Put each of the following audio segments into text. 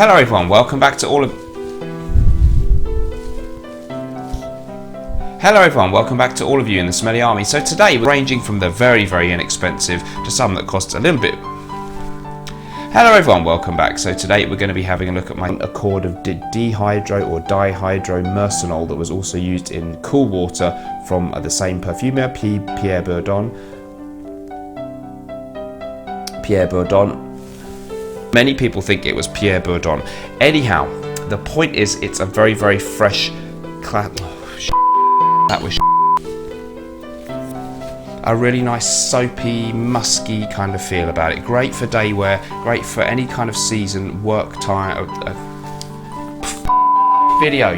Hello everyone, welcome back to all of you in the Smelly Army. So today we're ranging from the very inexpensive to some that cost a little bit. Hello everyone, welcome back. So today we're going to be having a look at my accord of dihydro or dihydromercenol that was also used in cool water from the same perfumer, Pierre Bourdon. Many people think it was Pierre Bourdon. Anyhow, the point is it's a very fresh a really nice soapy, musky kind of feel about it. Great for day wear, great for any kind of season, work time. Video.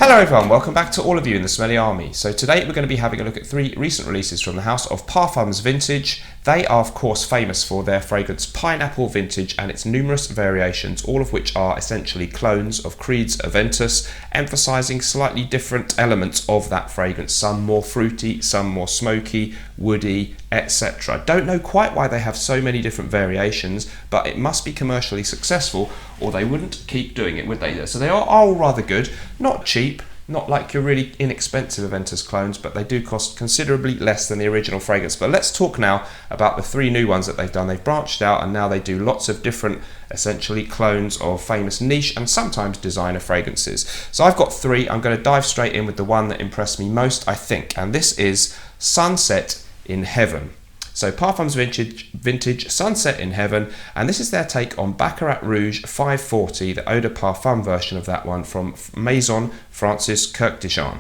Hello everyone, welcome back to all of you in the Smelly Army. So today we're going to be having a look at 3 recent releases from the house of Parfums Vintage. They are of course famous for their fragrance Pineapple Vintage and its numerous variations, all of which are essentially clones of Creed's Aventus, emphasising slightly different elements of that fragrance, some more fruity, some more smoky, woody, etc. Don't know quite why they have so many different variations, but it must be commercially successful or they wouldn't keep doing it, would they? So they are all rather good, not cheap, not like your really inexpensive Aventus clones, but they do cost considerably less than the original fragrance. But let's talk now about the 3 new ones that they've done. They've branched out and now they do lots of different, essentially clones of famous niche and sometimes designer fragrances. So I've got 3. I'm going to dive straight in with the one that impressed me most, I think, and this is Sunset in Heaven. So Parfums Vintage Sunset in Heaven, and this is their take on Baccarat Rouge 540, the Eau de Parfum version of that one from Maison Francis Kurkdjian.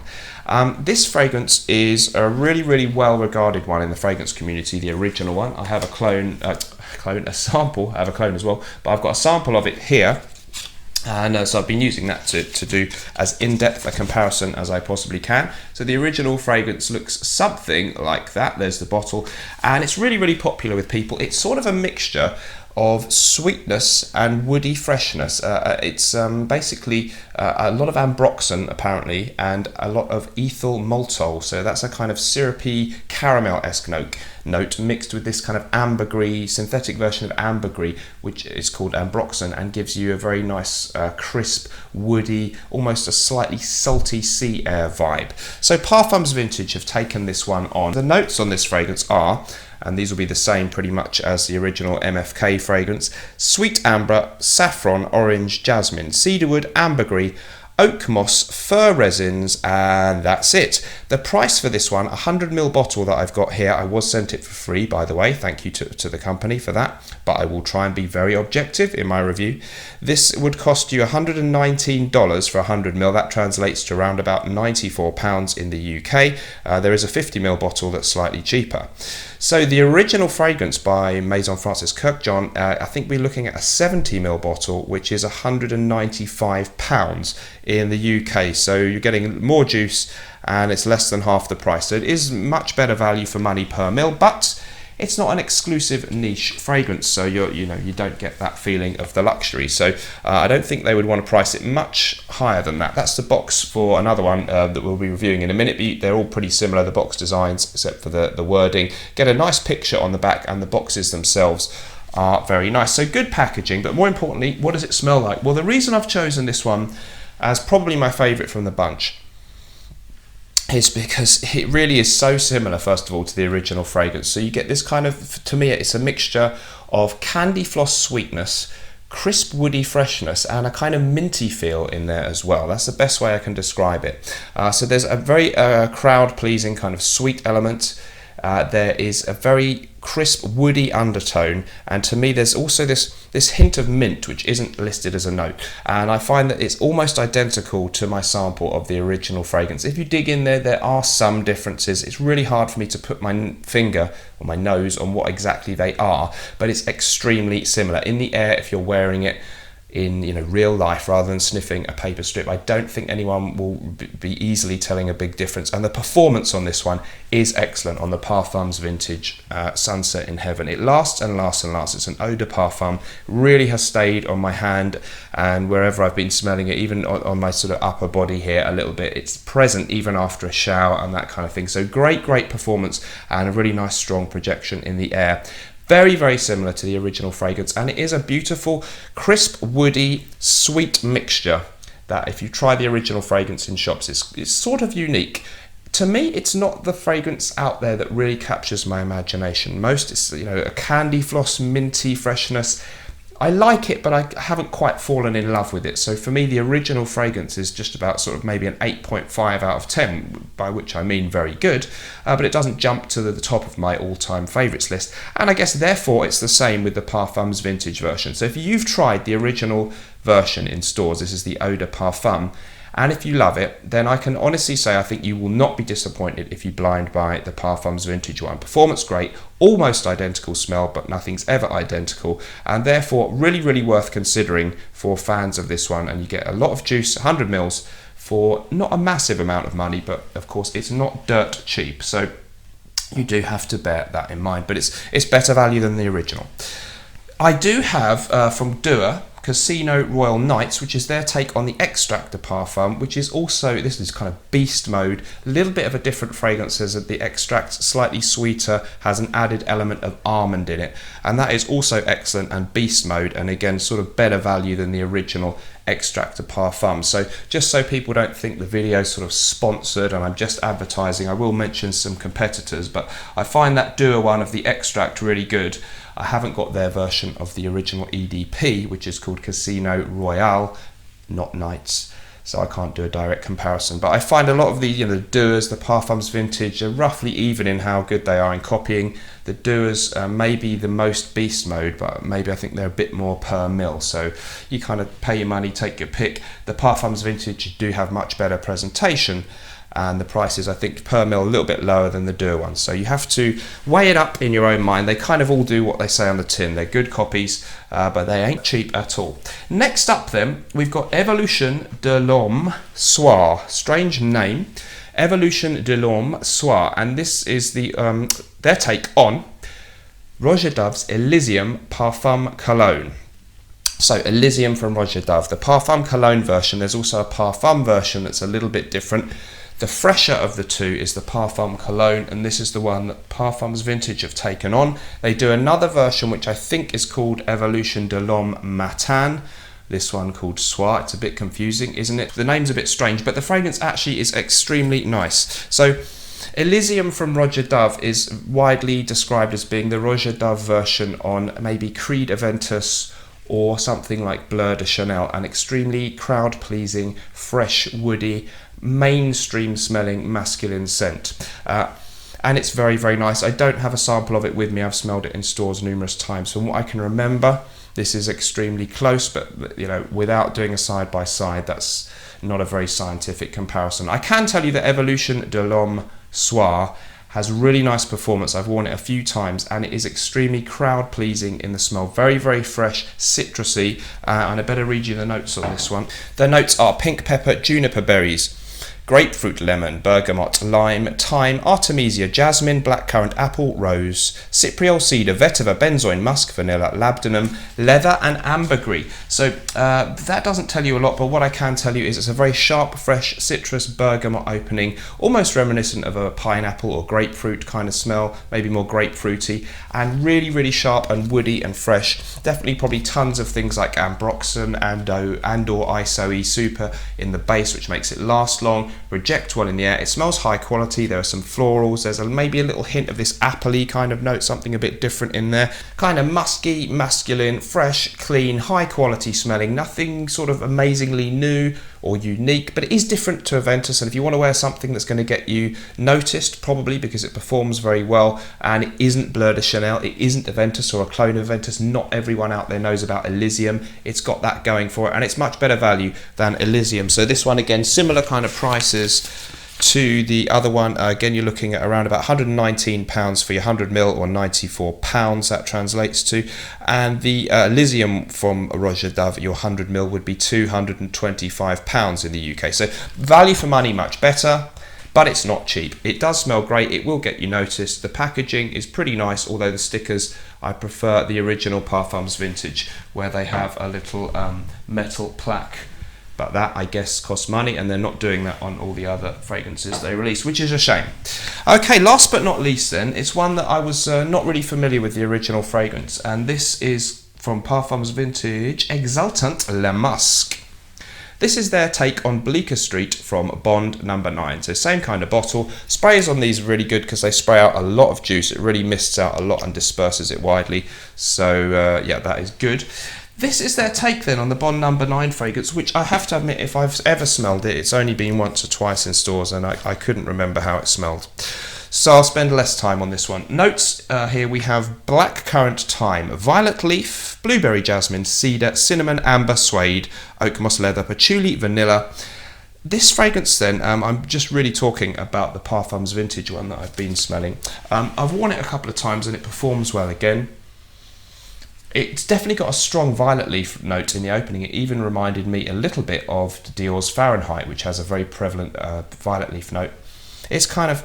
This fragrance is a really well regarded one in the fragrance community, the original one. I have a sample, I have a clone as well, but I've got a sample of it here. And so I've been using that to do as in-depth a comparison as I possibly can. So the original fragrance looks something like that. There's the bottle, and it's really popular with people. It's sort of a mixture of sweetness and woody freshness. It's basically a lot of ambroxan apparently, and a lot of ethyl maltol. So that's a kind of syrupy caramel-esque note mixed with this kind of ambergris, synthetic version of ambergris, which is called ambroxan, and gives you a very nice crisp, woody, almost a slightly salty sea air vibe. So Parfums Vintage have taken this one on. The notes on this fragrance are, and these will be the same pretty much as the original MFK fragrance: sweet amber, saffron, orange, jasmine, cedarwood, ambergris, oak moss, fir resins, and that's it. The price for this one, 100ml bottle that I've got here, I was sent it for free, by the way, thank you to the company for that, but I will try and be very objective in my review. This would cost you $119 for 100ml, that translates to around about £94 in the UK. There is a 50ml bottle that's slightly cheaper. So the original fragrance by Maison Francis Kurkdjian, I think we're looking at a 70ml bottle, which is £195 in the UK. So you're getting more juice and it's less than half the price. So it is much better value for money per mil, but it's not an exclusive niche fragrance, so you don't get that feeling of the luxury. So I don't think they would want to price it much higher than that. That's the box for another one that we'll be reviewing in a minute. They're all pretty similar, the box designs, except for the wording. Get a nice picture on the back, and the boxes themselves are very nice. So good packaging, but more importantly, what does it smell like? Well, the reason I've chosen this one as probably my favourite from the bunch is because it really is so similar, first of all, to the original fragrance. So you get this kind of, to me, it's a mixture of candy floss sweetness, crisp woody freshness, and a kind of minty feel in there as well. That's the best way I can describe it. So there's a very crowd-pleasing kind of sweet element. There is a very crisp woody undertone, and to me there's also this hint of mint which isn't listed as a note, and I find that it's almost identical to my sample of the original fragrance. If you dig in there are some differences. It's really hard for me to put my finger or my nose on what exactly they are, but it's extremely similar. In the air, if you're wearing it, in real life rather than sniffing a paper strip, I don't think anyone will be easily telling a big difference. And the performance on this one is excellent on the Parfums Vintage Sunset in Heaven. It lasts and lasts and lasts. It's an eau de parfum, really has stayed on my hand and wherever I've been smelling it, even on my sort of upper body here a little bit. It's present even after a shower and that kind of thing. So great performance and a really nice strong projection in the air. Very, very similar to the original fragrance, and it is a beautiful, crisp, woody, sweet mixture that if you try the original fragrance in shops, it's sort of unique. To me, it's not the fragrance out there that really captures my imagination. Most, it's a candy floss, minty freshness. I like it, but I haven't quite fallen in love with it. So for me, the original fragrance is just about sort of maybe an 8.5 out of 10, by which I mean very good, but it doesn't jump to the top of my all-time favourites list. And I guess therefore it's the same with the Parfums Vintage version. So if you've tried the original version in stores, this is the Eau de Parfum, and if you love it, then I can honestly say I think you will not be disappointed if you blind buy the Parfums Vintage one. Performance great, almost identical smell, but nothing's ever identical, and therefore really, really worth considering for fans of this one. And you get a lot of juice, 100 mils, for not a massive amount of money, but of course it's not dirt cheap. So you do have to bear that in mind, but it's better value than the original. I do have from Dua Casino Royal Nights, which is their take on the Extract de Parfum, which is also, this is kind of beast mode, a little bit of a different fragrance as the Extract, slightly sweeter, has an added element of almond in it, and that is also excellent and beast mode, and again sort of better value than the original Extract de Parfum. So just so people don't think the video is sort of sponsored and I'm just advertising, I will mention some competitors, but I find that Dua one of the Extract really good. I haven't got their version of the original EDP, which is called Casino Royale, not Nights, so I can't do a direct comparison. But I find a lot of the Duas, the Parfums Vintage, are roughly even in how good they are in copying. The Duas may be the most beast mode, but maybe I think they're a bit more per mil. So you kind of pay your money, take your pick. The Parfums Vintage do have much better presentation, and the price is, I think, per mil a little bit lower than the Dua ones. So you have to weigh it up in your own mind. They kind of all do what they say on the tin. They're good copies, but they ain't cheap at all. Next up then, we've got Evolution de l'Homme Soir. Strange name. Evolution de l'Homme Soir. And this is their take on Roger Dove's Elysium Parfum Cologne. So Elysium from Roger Dove. The Parfum Cologne version, there's also a Parfum version that's a little bit different. The fresher of the two is the Parfum Cologne, and this is the one that Parfums Vintage have taken on. They do another version which I think is called Evolution de l'Homme Matin. This one called Soir. It's a bit confusing, isn't it? The name's a bit strange, but the fragrance actually is extremely nice. So Elysium from Roger Dove is widely described as being the Roger Dove version on maybe Creed Aventus or something like Bleu de Chanel, an extremely crowd-pleasing, fresh, woody, mainstream smelling masculine scent. And it's very, very nice. I don't have a sample of it with me. I've smelled it in stores numerous times. From what I can remember, this is extremely close, but without doing a side-by-side, that's not a very scientific comparison. I can tell you that Evolution de l'Homme Soir has really nice performance. I've worn it a few times and it is extremely crowd pleasing in the smell. Very, very fresh, citrusy, and I better read you the notes on this one. The notes are pink pepper, juniper berries, grapefruit, lemon, bergamot, lime, thyme, artemisia, jasmine, blackcurrant, apple, rose, cypriol cedar, vetiver, benzoin, musk, vanilla, labdanum, leather and ambergris. So that doesn't tell you a lot, but what I can tell you is it's a very sharp, fresh citrus bergamot opening, almost reminiscent of a pineapple or grapefruit kind of smell, maybe more grapefruity, and really, really sharp and woody and fresh. Definitely probably tons of things like ambroxan and or isoe super in the base, which makes it last long, reject well in the air. It smells high quality. There are some florals. There's maybe a little hint of this apple-y kind of note, something a bit different in there. Kind of musky, masculine, fresh, clean, high quality smelling. Nothing sort of amazingly new or unique, but it is different to Aventus, and if you want to wear something that's going to get you noticed, probably because it performs very well, and it isn't Bleu de Chanel, it isn't Aventus or a clone of Aventus, not everyone out there knows about Elysium. It's got that going for it, and it's much better value than Elysium. So this one, again, similar kind of prices to the other one, again you're looking at around about £119 for your 100ml, or £94 that translates to. And the Elysium from Roger Dove, your 100ml, would be £225 in the UK. So value for money, much better. But it's not cheap. It does smell great. It will get you noticed. The packaging is pretty nice, although the stickers, I prefer the original Parfums Vintage, where they have a little metal plaque. But that, I guess, costs money, and they're not doing that on all the other fragrances they release, which is a shame. Okay, last but not least then, it's one that I was not really familiar with the original fragrance, and this is from Parfums Vintage, Exaltant Le Musc. This is their take on Bleecker Street from Bond No. 9. So same kind of bottle. Sprays on these are really good because they spray out a lot of juice. It really mists out a lot and disperses it widely. So yeah, that is good. This is their take then on the Bond No. 9 fragrance, which I have to admit, if I've ever smelled it, it's only been once or twice in stores, and I couldn't remember how it smelled. So I'll spend less time on this one. Notes, here we have black currant thyme, violet leaf, blueberry jasmine, cedar, cinnamon, amber, suede, oak moss leather, patchouli, vanilla. This fragrance then, I'm just really talking about the Parfums Vintage one that I've been smelling. I've worn it a couple of times and it performs well again. It's definitely got a strong violet leaf note in the opening. It even reminded me a little bit of Dior's Fahrenheit, which has a very prevalent violet leaf note. It's kind of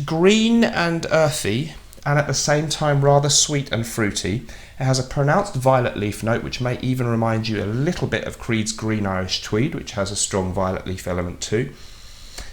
green and earthy, and at the same time rather sweet and fruity. It has a pronounced violet leaf note, which may even remind you a little bit of Creed's Green Irish Tweed, which has a strong violet leaf element too.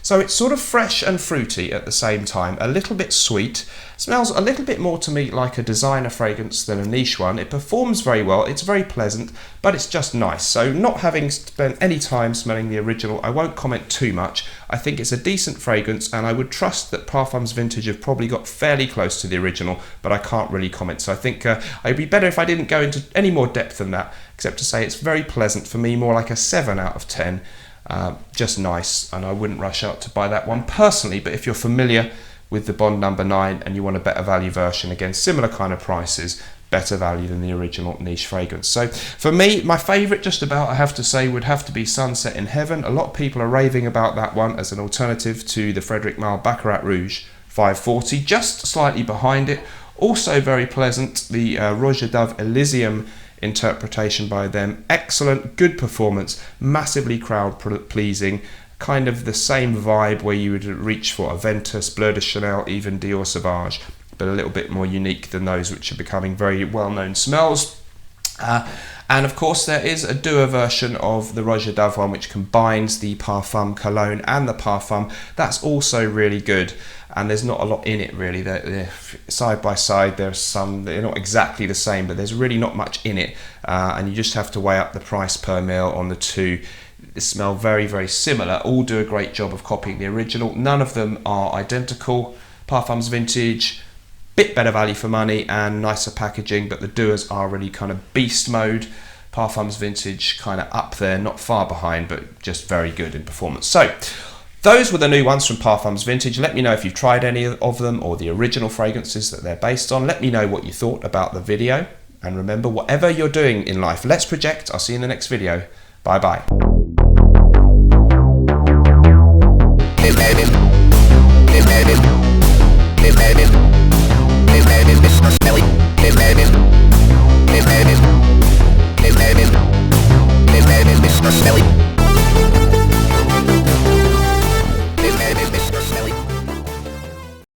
So it's sort of fresh and fruity at the same time, a little bit sweet. Smells a little bit more to me like a designer fragrance than a niche one. It performs very well, it's very pleasant, but it's just nice. So not having spent any time smelling the original, I won't comment too much. I think it's a decent fragrance, and I would trust that Parfums Vintage have probably got fairly close to the original, but I can't really comment. So I think it'd be better if I didn't go into any more depth than that, except to say it's very pleasant for me, more like a 7 out of 10. Just nice, and I wouldn't rush out to buy that one personally, but if you're familiar with the Bond No. 9 and you want a better value version, again similar kind of prices, better value than the original niche fragrance. So for me, my favourite just about, I have to say, would have to be Sunset in Heaven. A lot of people are raving about that one as an alternative to the Frédéric Malle Baccarat Rouge 540, just slightly behind it. Also very pleasant, the Roger Dove Elysium interpretation by them. Excellent, good performance, massively crowd pleasing, kind of the same vibe where you would reach for Aventus, Bleu de Chanel, even Dior Sauvage, but a little bit more unique than those which are becoming very well-known smells. And of course there is a duo version of the Roger Dove one which combines the Parfum Cologne and the Parfum. That's also really good, and there's not a lot in it really. They're side by side. There's some, they're not exactly the same, but there's really not much in it, and you just have to weigh up the price per mil on the two. They smell very, very similar. All do a great job of copying the original. None of them are identical. Parfums Vintage, bit better value for money and nicer packaging, but the duos are really kind of beast mode. Parfums Vintage kind of up there, not far behind, but just very good in performance. So those were the new ones from Parfums Vintage. Let me know if you've tried any of them or the original fragrances that they're based on. Let me know what you thought about the video, and remember, whatever you're doing in life, let's project. I'll see you in the next video. Bye bye.